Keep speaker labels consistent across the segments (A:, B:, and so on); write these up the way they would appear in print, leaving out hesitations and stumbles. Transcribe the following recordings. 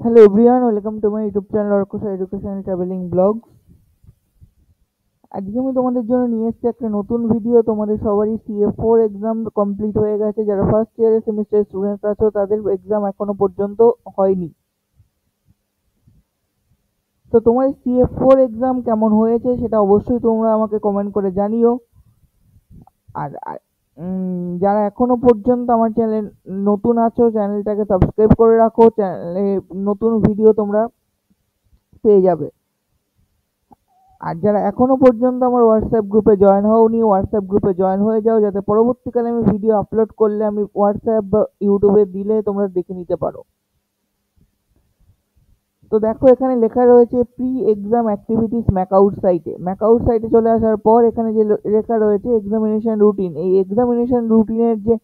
A: Hello everyone, welcome to my YouTube channel Orkosa Education and Traveling Blogs. আজকে আমি তোমাদের জন্য নিয়ে এসেছি একটা নতুন ভিডিও। তোমাদের সবারই CA4 এক্সাম কমপ্লিট হয়ে গেছে। যারা ফার্স্ট ইয়ারের সেমিস্টার স্টুডেন্টস আছো তাদের এক্সাম এখনো পর্যন্ত হয়নি। তো তোমার CA4 এক্সাম কেমন হয়েছে সেটা অবশ্যই তোমরা আমাকে কমেন্ট করে জানিও। আর যারা এখনো পর্যন্ত আমার চ্যানেল নতুন আছো চ্যানেলটাকে সাবস্ক্রাইব করে রাখো, চ্যানেলে নতুন ভিডিও তোমরা পেয়ে যাবে। আর যারা এখনো পর্যন্ত আমার হোয়াটসঅ্যাপ গ্রুপে জয়েন হওনি, হোয়াটসঅ্যাপ গ্রুপে জয়েন হয়ে যাও, যাতে পরবর্তীকালে আমি ভিডিও আপলোড করলে আমি হোয়াটসঅ্যাপ বা ইউটিউবে দিলে তোমরা দেখে নিতে পারো। তো দেখো এখানে লেখা রয়েছে প্রি এক্সাম অ্যাক্টিভিটিস ম্যাকআউট সাইটে। ম্যাকআউট সাইটে চলে আসার পর এখানে যে লেখা রয়েছে এক্সামিনেশন রুটিন, এই এক্সামিনেশন রুটিনের যে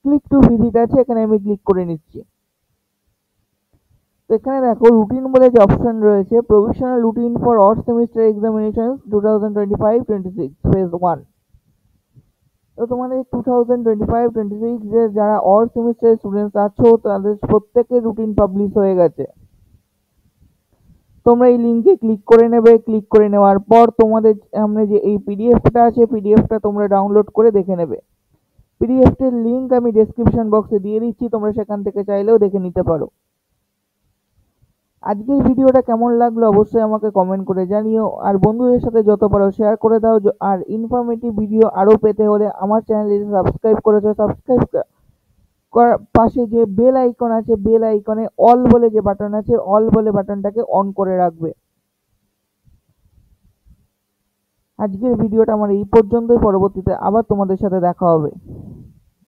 A: ক্লিক টু ভিজিট আছে এখানে আমি ক্লিক করে নিচ্ছি। তো এখানে দেখো রুটিন বলে যে অপশন রয়েছে, provisional routine for all semester examinations 2025-26 phase 1। তো তোমাদের 2025-26 যে যারা অল সেমিস্টার স্টুডেন্টস আছো তাদের প্রত্যেকের রুটিন পাবলিশ হয়ে গেছে। তোমরা এই লিঙ্কে ক্লিক করে নেবে। ক্লিক করে নেওয়ার পর তোমাদের সামনে যে এই পিডিএফটা আছে পিডিএফটা তোমরা ডাউনলোড করে দেখে নেবে। পিডিএফটার লিঙ্ক আমি ডেসক্রিপশন বক্সে দিয়ে দিচ্ছি, তোমরা সেখান থেকে চাইলেও দেখে নিতে পারো। আজকের ভিডিওটা কেমন লাগলো অবশ্যই আমাকে কমেন্ট করে জানিও, আর বন্ধুদের সাথে যত পারো শেয়ার করে দাও। আর ইনফরমেটিভ ভিডিও আরও পেতে হলে আমার চ্যানেলটি সাবস্ক্রাইব করেছো, সাবস্ক্রাইব করার পাশে যে বেল আইকন আছে বেল আইকনে অল বলে যে বাটন আছে অল বলে বাটনটাকে অন করে রাখবে। আজকের ভিডিওটা আমার এই পর্যন্তই, পরবর্তীতে আবার তোমাদের সাথে দেখা হবে।